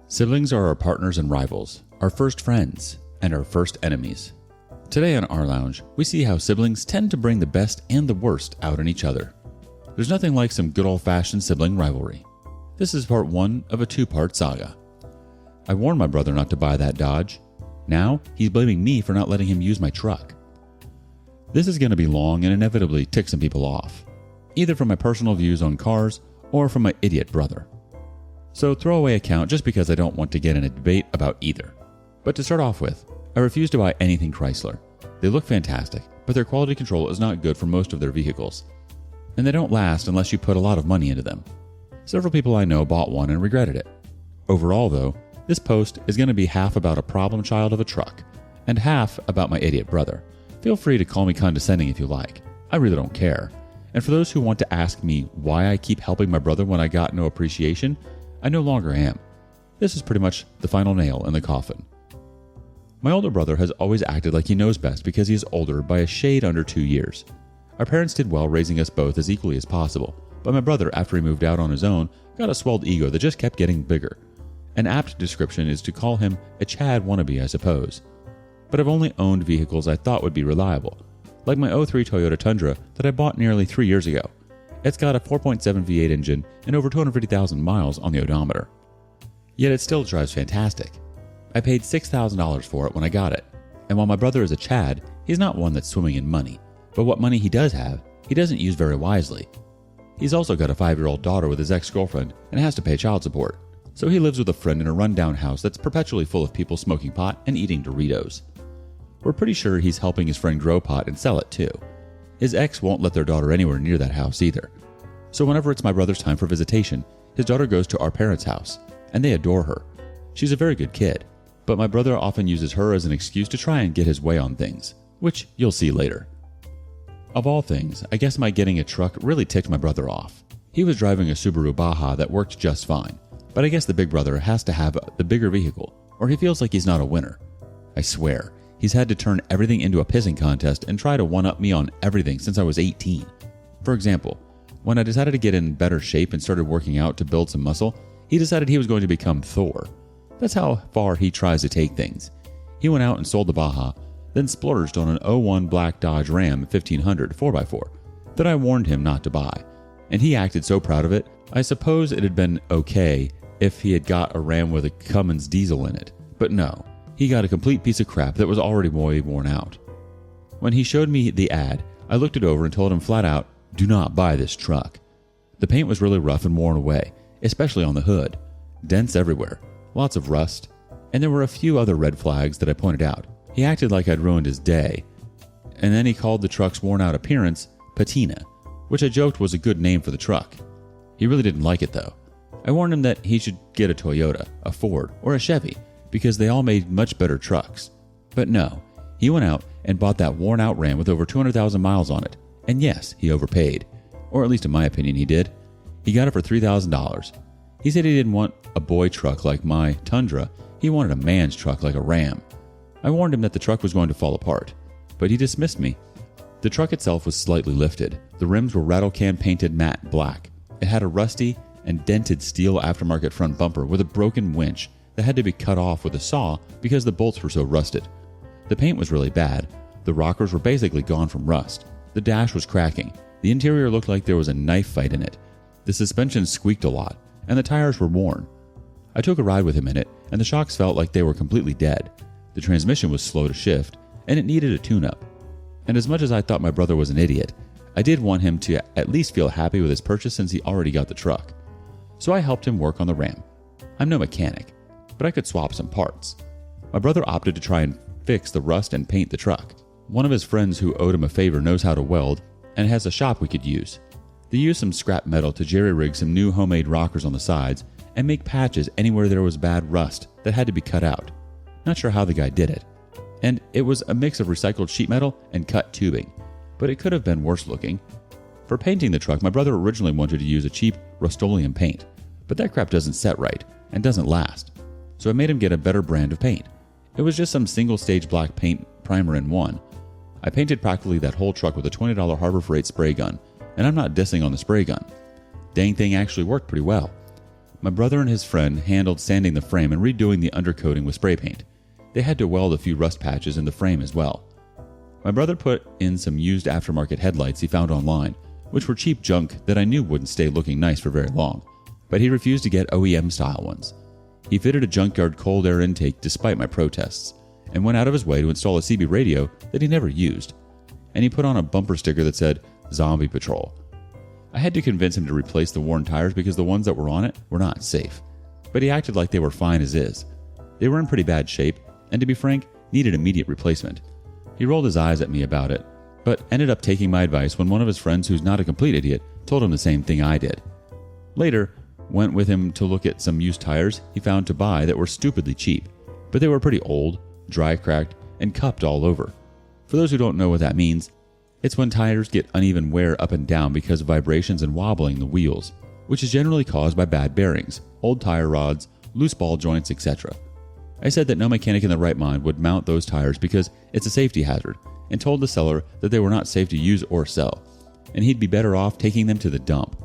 Siblings are our partners and rivals, our first friends, and our first enemies. Today on Our Lounge, we see how siblings tend to bring the best and the worst out in each other. There's nothing like some good old-fashioned sibling rivalry. This is part one of a two-part saga. I warned my brother not to buy that Dodge. Now, he's blaming me for not letting him use my truck. This is going to be long and inevitably tick some people off, either from my personal views on cars or from my idiot brother. So throw away a count just because I don't want to get in a debate about either. But to start off with, I refuse to buy anything Chrysler. They look fantastic, but their quality control is not good for most of their vehicles. And they don't last unless you put a lot of money into them. Several people I know bought one and regretted it. Overall though, this post is going to be half about a problem child of a truck, and half about my idiot brother. Feel free to call me condescending if you like. I really don't care. And for those who want to ask me why I keep helping my brother when I got no appreciation, I no longer am. This is pretty much the final nail in the coffin. My older brother has always acted like he knows best because he is older by a shade under 2 years. Our parents did well raising us both as equally as possible, but my brother, after he moved out on his own, got a swelled ego that just kept getting bigger. An apt description is to call him a Chad wannabe, I suppose. But I've only owned vehicles I thought would be reliable, like my '03 Toyota Tundra that I bought nearly 3 years ago. It's got a 4.7 V8 engine and over 250,000 miles on the odometer. Yet it still drives fantastic. I paid $6,000 for it when I got it, and while my brother is a Chad, he's not one that's swimming in money, but what money he does have, he doesn't use very wisely. He's also got a 5-year-old daughter with his ex-girlfriend and has to pay child support, so he lives with a friend in a rundown house that's perpetually full of people smoking pot and eating Doritos. We're pretty sure he's helping his friend grow pot and sell it too. His ex won't let their daughter anywhere near that house either. So whenever it's my brother's time for visitation, his daughter goes to our parents' house, and they adore her. She's a very good kid, but my brother often uses her as an excuse to try and get his way on things, which you'll see later. Of all things, I guess my getting a truck really ticked my brother off. He was driving a Subaru Baja that worked just fine, but I guess the big brother has to have the bigger vehicle, or he feels like he's not a winner. I swear, he's had to turn everything into a pissing contest and try to one-up me on everything since I was 18. For example, when I decided to get in better shape and started working out to build some muscle, he decided he was going to become Thor. That's how far he tries to take things. He went out and sold the Baja, then splurged on an '01 black Dodge Ram 1500 4x4 that I warned him not to buy, and he acted so proud of it. I suppose it had been okay if he had got a Ram with a Cummins diesel in it, but no. He got a complete piece of crap that was already way worn out. When he showed me the ad, I looked it over and told him flat out, do not buy this truck. The paint was really rough and worn away, especially on the hood. Dents everywhere, lots of rust, and there were a few other red flags that I pointed out. He acted like I'd ruined his day, and then he called the truck's worn out appearance patina, which I joked was a good name for the truck. He really didn't like it though. I warned him that he should get a Toyota, a Ford, or a Chevy, because they all made much better trucks. But no, he went out and bought that worn out Ram with over 200,000 miles on it. And yes, he overpaid. Or at least in my opinion he did. He got it for $3,000. He said he didn't want a boy truck like my Tundra, he wanted a man's truck like a Ram. I warned him that the truck was going to fall apart, but he dismissed me. The truck itself was slightly lifted. The rims were rattle can painted matte black. It had a rusty and dented steel aftermarket front bumper with a broken winch that had to be cut off with a saw because the bolts were so rusted. The paint was really bad. The rockers were basically gone from rust. The dash was cracking. The interior looked like there was a knife fight in it. The suspension squeaked a lot, and the tires were worn. I took a ride with him in it, and the shocks felt like they were completely dead. The transmission was slow to shift, and it needed a tune-up. And as much as I thought my brother was an idiot, I did want him to at least feel happy with his purchase since he already got the truck. So I helped him work on the Ram. I'm no mechanic, but I could swap some parts. My brother opted to try and fix the rust and paint the truck. One of his friends who owed him a favor knows how to weld and has a shop we could use. They used some scrap metal to jerry-rig some new homemade rockers on the sides and make patches anywhere there was bad rust that had to be cut out. Not sure how the guy did it. And it was a mix of recycled sheet metal and cut tubing, but it could have been worse looking. For painting the truck, my brother originally wanted to use a cheap Rust-Oleum paint, but that crap doesn't set right and doesn't last. So I made him get a better brand of paint. It was just some single-stage black paint primer in one. I painted practically that whole truck with a $20 Harbor Freight spray gun, and I'm not dissing on the spray gun. Dang thing actually worked pretty well. My brother and his friend handled sanding the frame and redoing the undercoating with spray paint. They had to weld a few rust patches in the frame as well. My brother put in some used aftermarket headlights he found online, which were cheap junk that I knew wouldn't stay looking nice for very long, but he refused to get OEM style ones. He fitted a junkyard cold air intake despite my protests, and went out of his way to install a CB radio that he never used, and he put on a bumper sticker that said Zombie Patrol. I had to convince him to replace the worn tires because the ones that were on it were not safe, but he acted like they were fine as is. They were in pretty bad shape, and to be frank, needed immediate replacement. He rolled his eyes at me about it, but ended up taking my advice when one of his friends, who's not a complete idiot, told him the same thing I did. Later, went with him to look at some used tires he found to buy that were stupidly cheap, but they were pretty old, dry cracked, and cupped all over. For those who don't know what that means, it's when tires get uneven wear up and down because of vibrations and wobbling the wheels, which is generally caused by bad bearings, old tire rods, loose ball joints, etc. I said that no mechanic in the right mind would mount those tires because it's a safety hazard, and told the seller that they were not safe to use or sell, and he'd be better off taking them to the dump.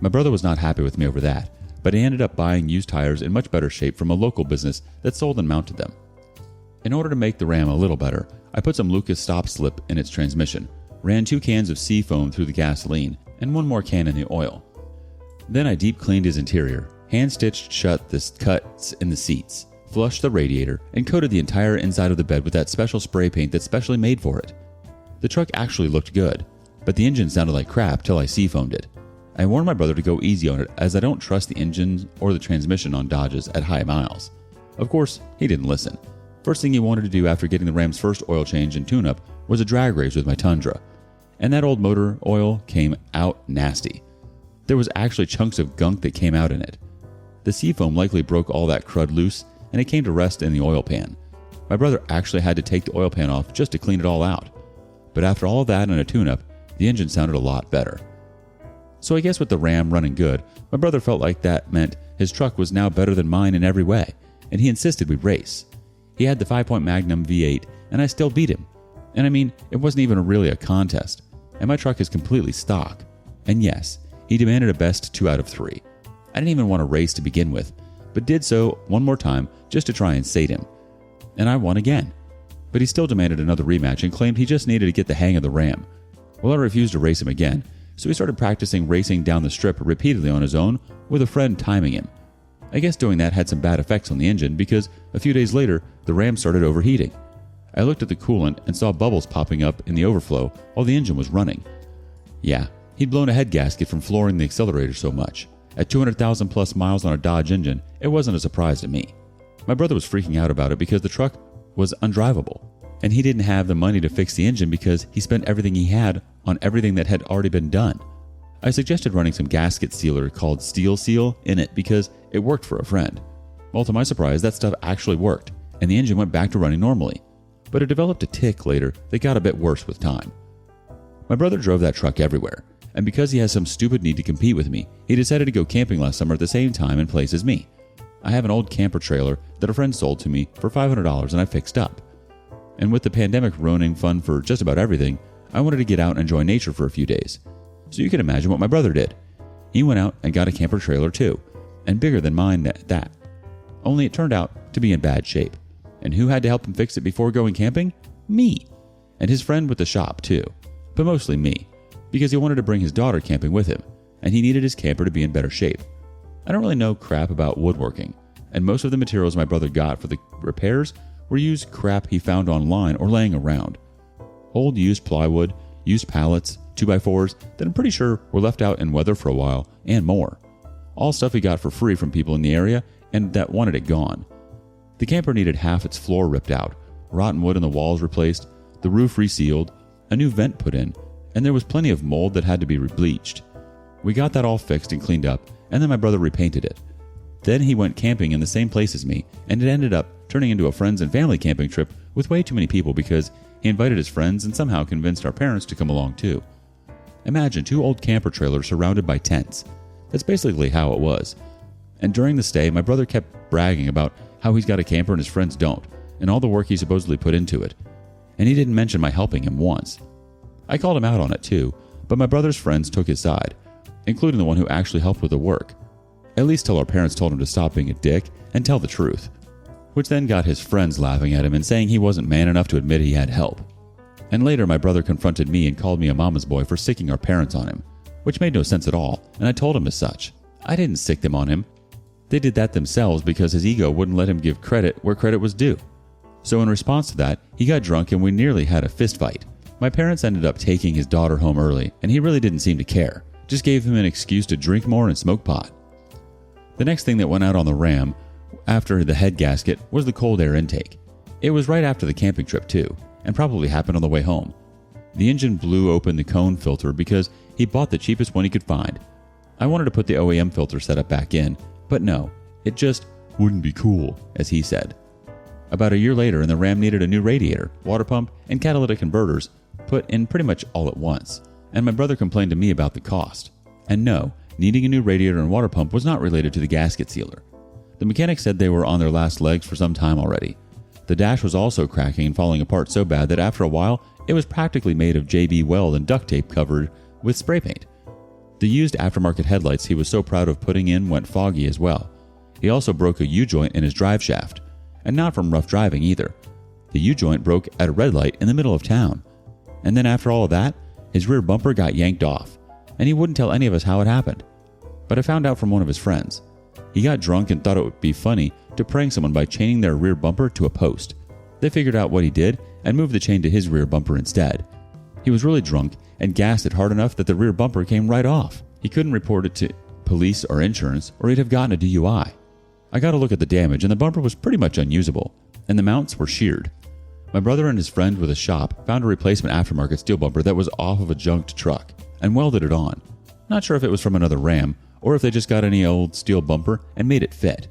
My brother was not happy with me over that, but he ended up buying used tires in much better shape from a local business that sold and mounted them. In order to make the Ram a little better, I put some Lucas stop slip in its transmission, ran 2 cans of sea foam through the gasoline, and 1 more can in the oil. Then I deep cleaned his interior, hand-stitched shut the cuts in the seats, flushed the radiator, and coated the entire inside of the bed with that special spray paint that's specially made for it. The truck actually looked good, but the engine sounded like crap till I sea foamed it. I warned my brother to go easy on it as I don't trust the engine or the transmission on Dodges at high miles. Of course, he didn't listen. First thing he wanted to do after getting the Ram's first oil change and tune-up was a drag race with my Tundra, and that old motor oil came out nasty. There was actually chunks of gunk that came out in it. The seafoam likely broke all that crud loose, and it came to rest in the oil pan. My brother actually had to take the oil pan off just to clean it all out. But after all that and a tune-up, the engine sounded a lot better. So I guess with the Ram running good, my brother felt like that meant his truck was now better than mine in every way, and he insisted we race. He had the 5-point Magnum V8, and I still beat him. And I mean, it wasn't even really a contest, and my truck is completely stock. And yes, he demanded a best 2 out of 3. I didn't even want to race to begin with, but did so one more time just to try and sate him. And I won again. But he still demanded another rematch and claimed he just needed to get the hang of the Ram. Well, I refused to race him again, so he started practicing racing down the strip repeatedly on his own with a friend timing him. I guess doing that had some bad effects on the engine because a few days later, the Ram started overheating. I looked at the coolant and saw bubbles popping up in the overflow while the engine was running. Yeah, he'd blown a head gasket from flooring the accelerator so much. At 200,000 plus miles on a Dodge engine, it wasn't a surprise to me. My brother was freaking out about it because the truck was undrivable, and he didn't have the money to fix the engine because he spent everything he had on everything that had already been done. I suggested running some gasket sealer called Steel Seal in it because it worked for a friend. Well, to my surprise, that stuff actually worked, and the engine went back to running normally. But it developed a tick later that got a bit worse with time. My brother drove that truck everywhere, and because he has some stupid need to compete with me, he decided to go camping last summer at the same time and place as me. I have an old camper trailer that a friend sold to me for $500 and I fixed up. And with the pandemic ruining fun for just about everything, I wanted to get out and enjoy nature for a few days. So you can imagine what my brother did. He went out and got a camper trailer too, and bigger than mine at that. Only it turned out to be in bad shape. And who had to help him fix it before going camping? Me. And his friend with the shop too. But mostly me, because he wanted to bring his daughter camping with him, and he needed his camper to be in better shape. I don't really know crap about woodworking, and most of the materials my brother got for the repairs were used crap he found online or laying around. Old used plywood, used pallets, 2x4s that I'm pretty sure were left out in weather for a while, and more. All stuff he got for free from people in the area and that wanted it gone. The camper needed half its floor ripped out, rotten wood in the walls replaced, the roof resealed, a new vent put in, and there was plenty of mold that had to be rebleached. We got that all fixed and cleaned up, and then my brother repainted it. Then he went camping in the same place as me, and it ended up turning into a friends and family camping trip with way too many people because he invited his friends and somehow convinced our parents to come along too. Imagine 2 old camper trailers surrounded by tents. That's basically how it was. And during the stay, my brother kept bragging about how he's got a camper and his friends don't, and all the work he supposedly put into it. And he didn't mention my helping him once. I called him out on it too, but my brother's friends took his side, including the one who actually helped with the work. at least till our parents told him to stop being a dick and tell the truth, which then got his friends laughing at him and saying he wasn't man enough to admit he had help. And later my brother confronted me and called me a mama's boy for sicking our parents on him, which made no sense at all, and I told him as such. I didn't sick them on him. They did that themselves because his ego wouldn't let him give credit where credit was due. So in response to that, he got drunk and we nearly had a fist fight. My parents ended up taking his daughter home early, and he really didn't seem to care. Just gave him an excuse to drink more and smoke pot. The next thing that went out on the Ram after the head gasket was the cold air intake. It was right after the camping trip too, and probably happened on the way home. The engine blew open the cone filter because he bought the cheapest one he could find. I wanted to put the OEM filter setup back in, but no, it just wouldn't be cool, as he said. About a year later, and the Ram needed a new radiator, water pump, and catalytic converters put in pretty much all at once, and my brother complained to me about the cost. And no, needing a new radiator and water pump was not related to the gasket sealer. The mechanic said they were on their last legs for some time already. The dash was also cracking and falling apart so bad that after a while, it was practically made of JB Weld and duct tape covered with spray paint. The used aftermarket headlights he was so proud of putting in went foggy as well. He also broke a U-joint in his drive shaft, and not from rough driving either. The U-joint broke at a red light in the middle of town. And then after all of that, his rear bumper got yanked off, and he wouldn't tell any of us how it happened. But I found out from one of his friends. He got drunk and thought it would be funny to prank someone by chaining their rear bumper to a post. They figured out what he did and moved the chain to his rear bumper instead. He was really drunk and gassed it hard enough that the rear bumper came right off. He couldn't report it to police or insurance, or he'd have gotten a DUI. I got a look at the damage, and the bumper was pretty much unusable, and the mounts were sheared. My brother and his friend with a shop found a replacement aftermarket steel bumper that was off of a junked truck and welded it on. Not sure if it was from another Ram, or if they just got any old steel bumper and made it fit.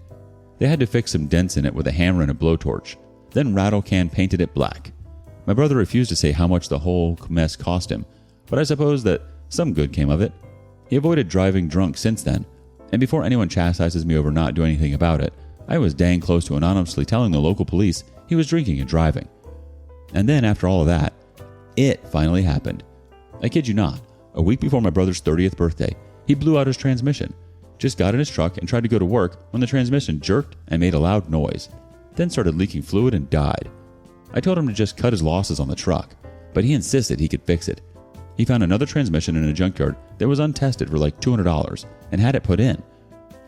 They had to fix some dents in it with a hammer and a blowtorch, then rattle can painted it black. My brother refused to say how much the whole mess cost him, but I suppose that some good came of it. He avoided driving drunk since then, and before anyone chastises me over not doing anything about it, I was dang close to anonymously telling the local police he was drinking and driving. And then after all of that, it finally happened. I kid you not, a week before my brother's 30th birthday, he blew out his transmission, just got in his truck and tried to go to work when the transmission jerked and made a loud noise, then started leaking fluid and died. I told him to just cut his losses on the truck, but he insisted he could fix it. He found another transmission in a junkyard that was untested for like $200 and had it put in.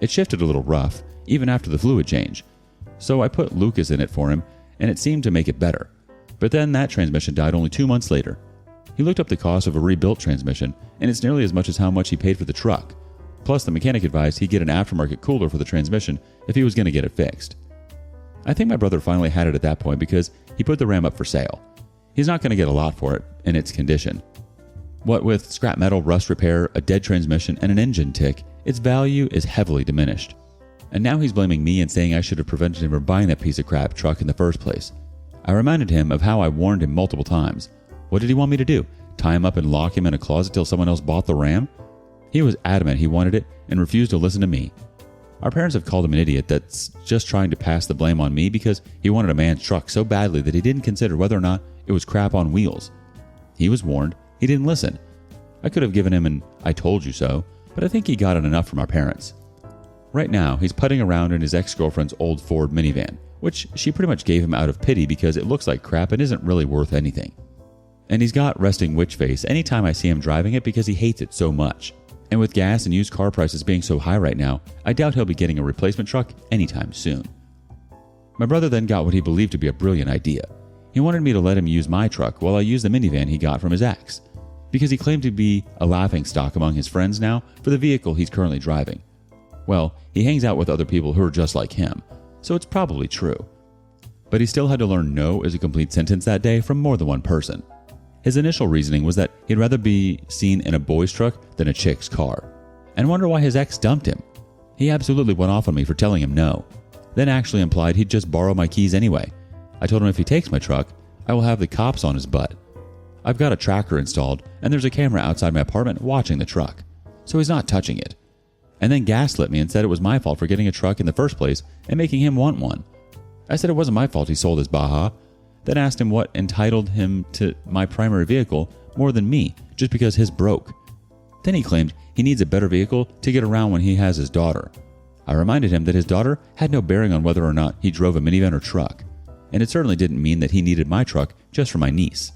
It shifted a little rough, even after the fluid change, so I put Lucas in it for him and it seemed to make it better. But then that transmission died only 2 months later. He looked up the cost of a rebuilt transmission, and it's nearly as much as how much he paid for the truck. Plus, the mechanic advised he get an aftermarket cooler for the transmission if he was going to get it fixed. I think my brother finally had it at that point because he put the Ram up for sale. He's not going to get a lot for it in its condition. What with scrap metal, rust repair, a dead transmission, and an engine tick, its value is heavily diminished. And now he's blaming me and saying I should have prevented him from buying that piece of crap truck in the first place. I reminded him of how I warned him multiple times. What did he want me to do? Tie him up and lock him in a closet till someone else bought the Ram? He was adamant he wanted it and refused to listen to me. Our parents have called him an idiot that's just trying to pass the blame on me because he wanted a man's truck so badly that he didn't consider whether or not it was crap on wheels. He was warned. He didn't listen. I could have given him an "I told you so," but I think he got it enough from our parents. Right now, he's putting around in his ex-girlfriend's old Ford minivan, which she pretty much gave him out of pity because it looks like crap and isn't really worth anything. And he's got resting witch face anytime I see him driving it because he hates it so much. And with gas and used car prices being so high right now, I doubt he'll be getting a replacement truck anytime soon. My brother then got what he believed to be a brilliant idea. He wanted me to let him use my truck while I used the minivan he got from his ex, because he claimed to be a laughingstock among his friends now for the vehicle he's currently driving. Well, he hangs out with other people who are just like him, so it's probably true. But he still had to learn no as a complete sentence that day from more than one person. His initial reasoning was that he'd rather be seen in a boy's truck than a chick's car, and wonder why his ex dumped him. He absolutely went off on me for telling him no, then actually implied he'd just borrow my keys anyway. I told him if he takes my truck, I will have the cops on his butt. I've got a tracker installed, and there's a camera outside my apartment watching the truck, so he's not touching it. And then gaslit me and said it was my fault for getting a truck in the first place and making him want one. I said it wasn't my fault he sold his Baja, then asked him what entitled him to my primary vehicle more than me, just because his broke. Then he claimed he needs a better vehicle to get around when he has his daughter. I reminded him that his daughter had no bearing on whether or not he drove a minivan or truck, and it certainly didn't mean that he needed my truck just for my niece.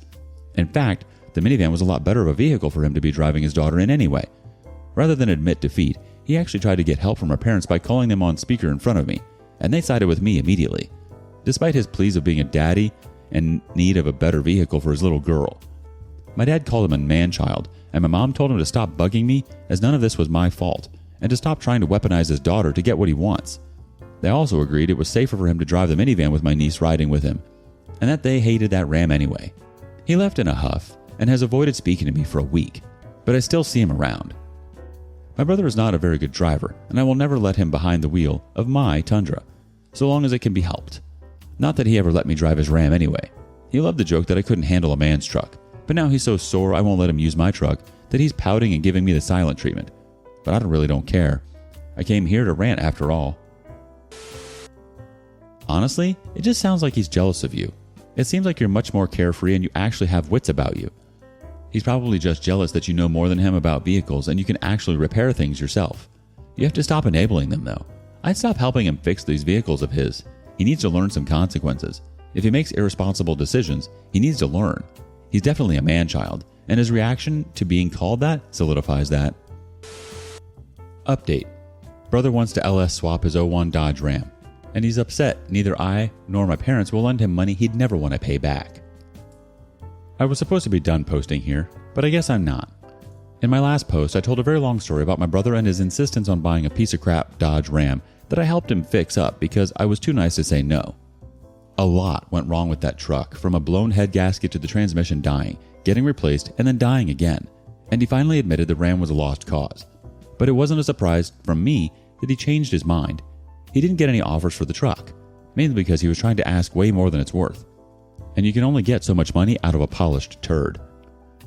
In fact, the minivan was a lot better of a vehicle for him to be driving his daughter in anyway. Rather than admit defeat, he actually tried to get help from her parents by calling them on speaker in front of me, and they sided with me immediately, despite his pleas of being a daddy and need of a better vehicle for his little girl. My dad called him a man-child, and my mom told him to stop bugging me as none of this was my fault, and to stop trying to weaponize his daughter to get what he wants. They also agreed it was safer for him to drive the minivan with my niece riding with him, and that they hated that Ram anyway. He left in a huff and has avoided speaking to me for a week, but I still see him around. My brother is not a very good driver, and I will never let him behind the wheel of my Tundra, so long as it can be helped. Not that he ever let me drive his Ram anyway. He loved the joke that I couldn't handle a man's truck, but now he's so sore I won't let him use my truck that he's pouting and giving me the silent treatment. But I really don't care. I came here to rant after all. Honestly, it just sounds like he's jealous of you. It seems like you're much more carefree and you actually have wits about you. He's probably just jealous that you know more than him about vehicles and you can actually repair things yourself. You have to stop enabling them though. I'd stop helping him fix these vehicles of his. He needs to learn some consequences. If he makes irresponsible decisions, he needs to learn. He's definitely a man-child, and his reaction to being called that solidifies that. Update. Brother wants to LS swap his 01 Dodge Ram, and he's upset neither I nor my parents will lend him money he'd never want to pay back. I was supposed to be done posting here, but I guess I'm not. In my last post, I told a very long story about my brother and his insistence on buying a piece of crap Dodge Ram that I helped him fix up because I was too nice to say no. A lot went wrong with that truck, from a blown head gasket to the transmission dying, getting replaced, and then dying again, and he finally admitted the Ram was a lost cause. But it wasn't a surprise from me that he changed his mind. He didn't get any offers for the truck, mainly because he was trying to ask way more than it's worth. And you can only get so much money out of a polished turd.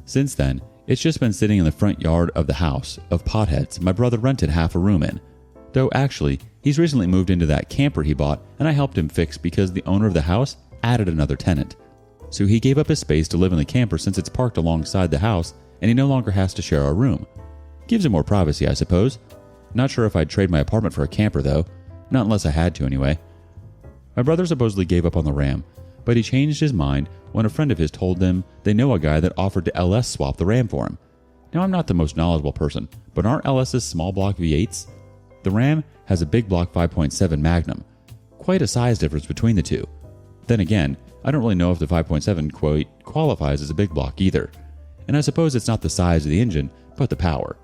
Since then, it's just been sitting in the front yard of the house of potheads my brother rented half a room in. Though actually, he's recently moved into that camper he bought and I helped him fix because the owner of the house added another tenant. So he gave up his space to live in the camper since it's parked alongside the house and he no longer has to share our room. Gives him more privacy, I suppose. Not sure if I'd trade my apartment for a camper though. Not unless I had to anyway. My brother supposedly gave up on the Ram, but he changed his mind when a friend of his told them they know a guy that offered to LS swap the Ram for him. Now I'm not the most knowledgeable person, but aren't LS's small block V8s? The Ram has a big block 5.7 Magnum. Quite a size difference between the two. Then again, I don't really know if the 5.7 qualifies as a big block either. And I suppose it's not the size of the engine, but the power.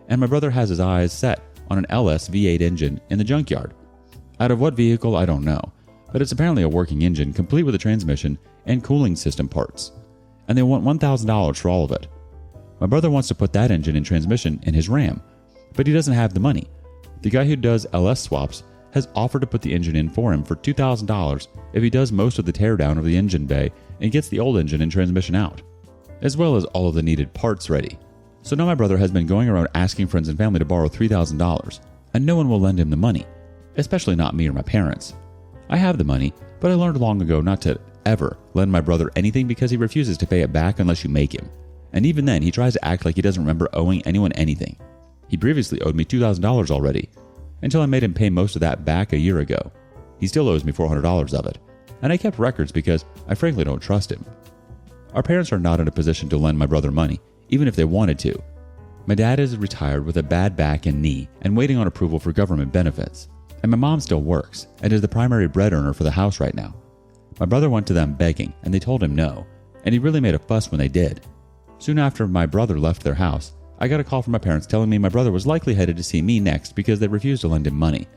And my brother has his eyes set on an LS V8 engine in the junkyard. Out of what vehicle, I don't know, but it's apparently a working engine complete with a transmission and cooling system parts. And they want $1,000 for all of it. My brother wants to put that engine and transmission in his Ram, but he doesn't have the money. The guy who does LS swaps has offered to put the engine in for him for $2,000 if he does most of the teardown of the engine bay and gets the old engine and transmission out, as well as all of the needed parts ready. So now my brother has been going around asking friends and family to borrow $3,000, and no one will lend him the money, especially not me or my parents. I have the money, but I learned long ago not to ever lend my brother anything because he refuses to pay it back unless you make him. And even then, he tries to act like he doesn't remember owing anyone anything. He previously owed me $2,000 already, until I made him pay most of that back a year ago. He still owes me $400 of it, and I kept records because I frankly don't trust him. Our parents are not in a position to lend my brother money, even if they wanted to. My dad is retired with a bad back and knee and waiting on approval for government benefits, and my mom still works and is the primary bread earner for the house right now. My brother went to them begging, and they told him no, and he really made a fuss when they did. Soon after my brother left their house, I got a call from my parents telling me my brother was likely headed to see me next because they refused to lend him money.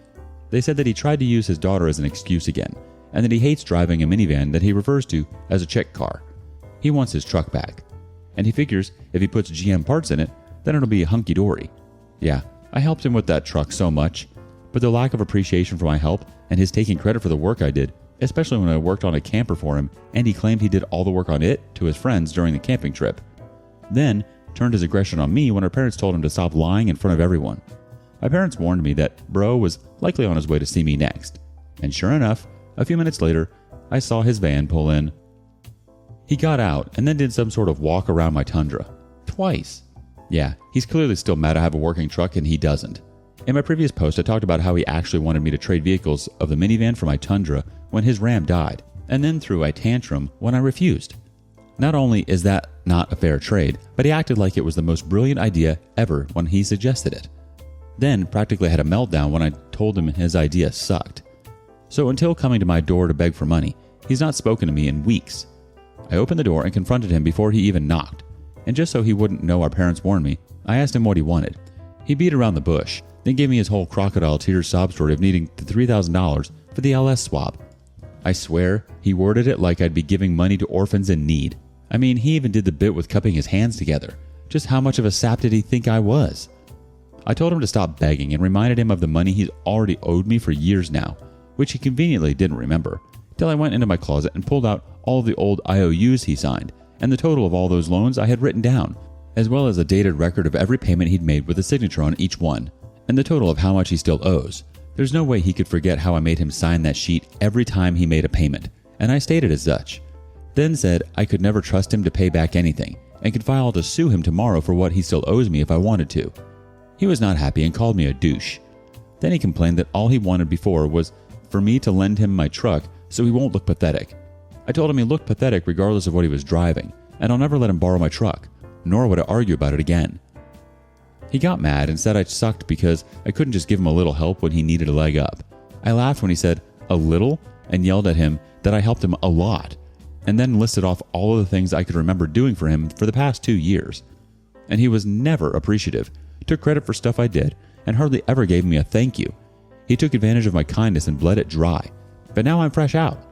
They said that he tried to use his daughter as an excuse again, and that he hates driving a minivan that he refers to as a chick car. He wants his truck back, and he figures if he puts GM parts in it, then it'll be hunky-dory. Yeah, I helped him with that truck so much, but the lack of appreciation for my help and his taking credit for the work I did, especially when I worked on a camper for him and he claimed he did all the work on it to his friends during the camping trip. Then turned his aggression on me when our parents told him to stop lying in front of everyone. My parents warned me that bro was likely on his way to see me next. And sure enough, a few minutes later, I saw his van pull in. He got out and then did some sort of walk around my Tundra. Twice. Yeah, he's clearly still mad I have a working truck and he doesn't. In my previous post, I talked about how he actually wanted me to trade vehicles of the minivan for my Tundra when his Ram died, and then threw a tantrum when I refused. Not only is that not a fair trade, but he acted like it was the most brilliant idea ever when he suggested it. Then practically had a meltdown when I told him his idea sucked. So until coming to my door to beg for money, he's not spoken to me in weeks. I opened the door and confronted him before he even knocked, and just so he wouldn't know our parents warned me, I asked him what he wanted. He beat around the bush, then gave me his whole crocodile tears sob story of needing the $3,000 for the LS swap. I swear, he worded it like I'd be giving money to orphans in need. I mean, he even did the bit with cupping his hands together. Just how much of a sap did he think I was? I told him to stop begging and reminded him of the money he's already owed me for years now, which he conveniently didn't remember, till I went into my closet and pulled out all of the old IOUs he signed, and the total of all those loans I had written down, as well as a dated record of every payment he'd made with a signature on each one, and the total of how much he still owes. There's no way he could forget how I made him sign that sheet every time he made a payment, and I stated as such. Then said I could never trust him to pay back anything, and could file to sue him tomorrow for what he still owes me if I wanted to. He was not happy and called me a douche. Then he complained that all he wanted before was for me to lend him my truck so he won't look pathetic. I told him he looked pathetic regardless of what he was driving, and I'll never let him borrow my truck, nor would I argue about it again. He got mad and said I sucked because I couldn't just give him a little help when he needed a leg up. I laughed when he said, "A little?" and yelled at him that I helped him a lot, and then listed off all of the things I could remember doing for him for the past 2 years. And he was never appreciative, took credit for stuff I did, and hardly ever gave me a thank you. He took advantage of my kindness and bled it dry, but now I'm fresh out.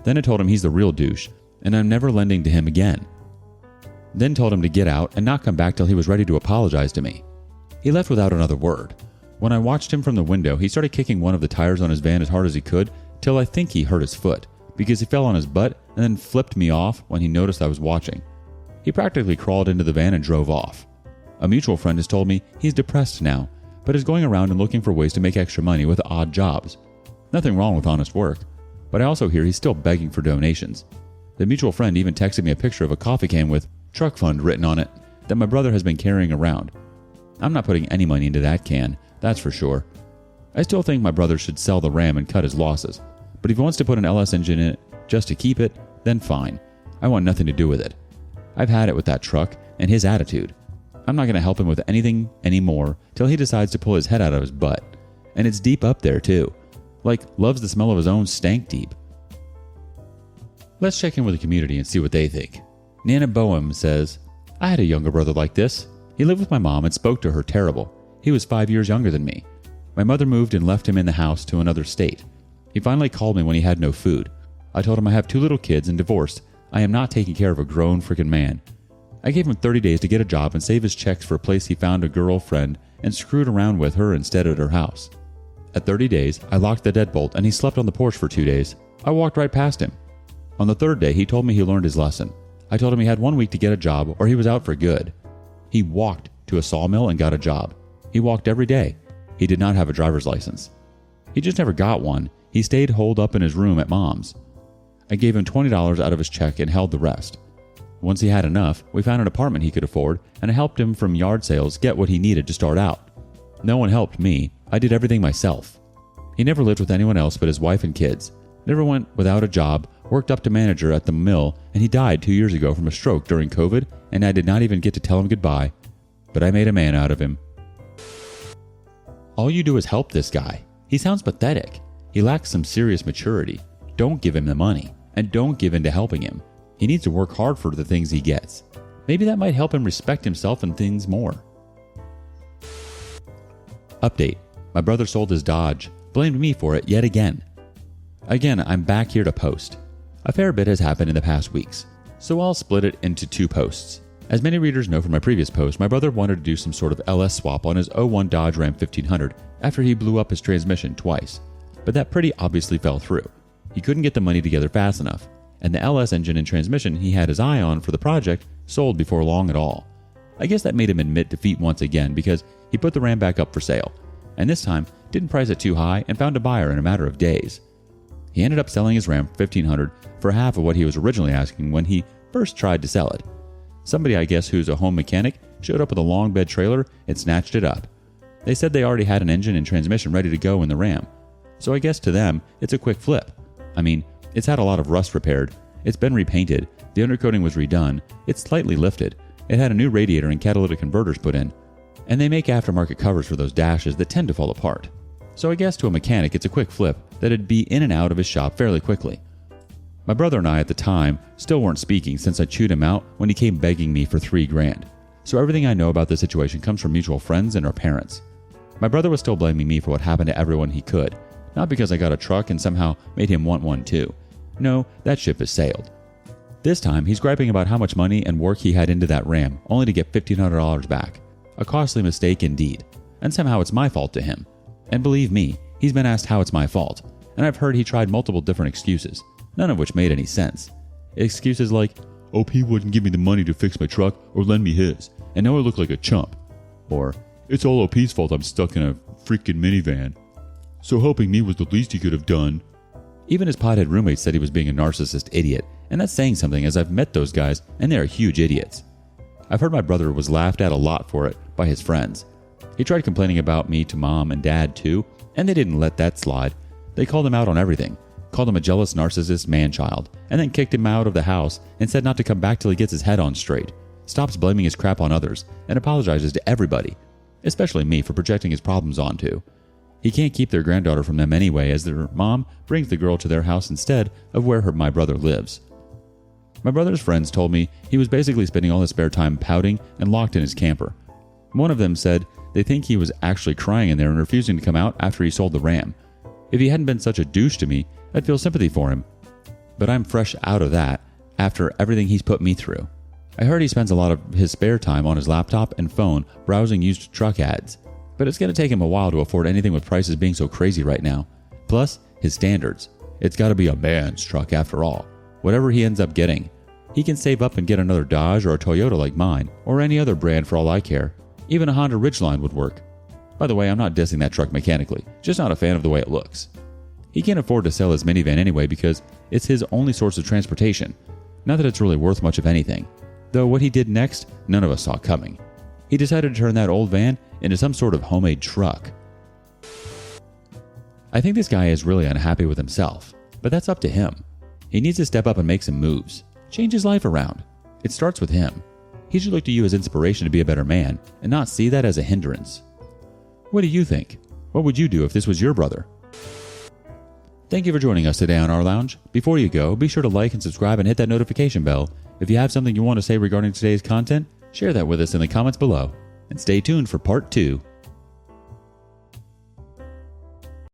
Then I told him he's the real douche, and I'm never lending to him again. Then told him to get out and not come back till he was ready to apologize to me. He left without another word. When I watched him from the window, he started kicking one of the tires on his van as hard as he could, till I think he hurt his foot, because he fell on his butt and then flipped me off when he noticed I was watching. He practically crawled into the van and drove off. A mutual friend has told me he's depressed now, but is going around and looking for ways to make extra money with odd jobs. Nothing wrong with honest work, but I also hear he's still begging for donations. The mutual friend even texted me a picture of a coffee can with "truck fund" written on it that my brother has been carrying around. I'm not putting any money into that can, that's for sure. I still think my brother should sell the Ram and cut his losses, but if he wants to put an LS engine in it just to keep it, then fine. I want nothing to do with it. I've had it with that truck and his attitude. I'm not going to help him with anything anymore till he decides to pull his head out of his butt. And it's deep up there too. Like, loves the smell of his own stank deep. Let's check in with the community and see what they think. Nana Boehm says, I had a younger brother like this. He lived with my mom and spoke to her terrible. He was 5 years younger than me. My mother moved and left him in the house to another state. He finally called me when he had no food. I told him I have 2 little kids and divorced. I am not taking care of a grown frickin' man. I gave him 30 days to get a job and save his checks for a place he found a girlfriend and screwed around with her instead at her house. At 30 days, I locked the deadbolt and he slept on the porch for 2 days. I walked right past him. On the 3rd day, he told me he learned his lesson. I told him he had 1 week to get a job or he was out for good. He walked to a sawmill and got a job. He walked every day. He did not have a driver's license. He just never got one. He stayed holed up in his room at mom's. I gave him $20 out of his check and held the rest. Once he had enough, we found an apartment he could afford, and I helped him from yard sales get what he needed to start out. No one helped me. I did everything myself. He never lived with anyone else but his wife and kids. Never went without a job, worked up to manager at the mill, and he died 2 years ago from a stroke during COVID, and I did not even get to tell him goodbye. But I made a man out of him. All you do is help this guy. He sounds pathetic. He lacks some serious maturity. Don't give him the money, and don't give in to helping him. He needs to work hard for the things he gets. Maybe that might help him respect himself and things more. Update. My brother sold his Dodge, blamed me for it yet again. Again, I'm back here to post. A fair bit has happened in the past weeks, so I'll split it into 2 posts. As many readers know from my previous post, my brother wanted to do some sort of LS swap on his 01 Dodge Ram 1500 after he blew up his transmission twice, but that pretty obviously fell through. He couldn't get the money together fast enough, and the LS engine and transmission he had his eye on for the project sold before long at all. I guess that made him admit defeat once again because he put the Ram back up for sale, and this time didn't price it too high and found a buyer in a matter of days. He ended up selling his Ram 1500 for half of what he was originally asking when he first tried to sell it. Somebody, I guess, who's a home mechanic, showed up with a long bed trailer and snatched it up. They said they already had an engine and transmission ready to go in the Ram. So I guess to them, it's a quick flip. I mean, it's had a lot of rust repaired, it's been repainted, the undercoating was redone, it's slightly lifted, it had a new radiator and catalytic converters put in, and they make aftermarket covers for those dashes that tend to fall apart. So I guess to a mechanic it's a quick flip that'd be in and out of his shop fairly quickly. My brother and I at the time still weren't speaking since I chewed him out when he came begging me for $3,000. So everything I know about the situation comes from mutual friends and our parents. My brother was still blaming me for what happened to everyone he could, not because I got a truck and somehow made him want one too. No, that ship has sailed. This time he's griping about how much money and work he had into that Ram only to get $1,500 back. A costly mistake indeed, and somehow it's my fault to him. And believe me, he's been asked how it's my fault, and I've heard he tried multiple different excuses, none of which made any sense. Excuses like, OP wouldn't give me the money to fix my truck or lend me his, and now I look like a chump. Or, it's all OP's fault I'm stuck in a freaking minivan. So helping me was the least he could have done. Even his pothead roommate said he was being a narcissist idiot, and that's saying something as I've met those guys and they are huge idiots. I've heard my brother was laughed at a lot for it by his friends. He tried complaining about me to mom and dad too, and they didn't let that slide. They called him out on everything, called him a jealous narcissist man-child, and then kicked him out of the house and said not to come back till he gets his head on straight, stops blaming his crap on others, and apologizes to everybody, especially me for projecting his problems onto. He can't keep their granddaughter from them anyway, as their mom brings the girl to their house instead of where my brother lives. My brother's friends told me he was basically spending all his spare time pouting and locked in his camper. One of them said they think he was actually crying in there and refusing to come out after he sold the Ram. If he hadn't been such a douche to me, I'd feel sympathy for him. But I'm fresh out of that after everything he's put me through. I heard he spends a lot of his spare time on his laptop and phone browsing used truck ads. But it's going to take him a while to afford anything with prices being so crazy right now. Plus, his standards. It's got to be a man's truck after all. Whatever he ends up getting. He can save up and get another Dodge or a Toyota like mine, or any other brand for all I care. Even a Honda Ridgeline would work. By the way, I'm not dissing that truck mechanically, just not a fan of the way it looks. He can't afford to sell his minivan anyway because it's his only source of transportation. Not that it's really worth much of anything. Though what he did next, none of us saw coming. He decided to turn that old van into some sort of homemade truck. I think this guy is really unhappy with himself, but that's up to him. He needs to step up and make some moves. Change his life around. It starts with him. He should look to you as inspiration to be a better man and not see that as a hindrance. What do you think? What would you do if this was your brother? Thank you for joining us today on Our Lounge. Before you go, be sure to like and subscribe and hit that notification bell. If you have something you want to say regarding today's content, share that with us in the comments below. And stay tuned for part 2.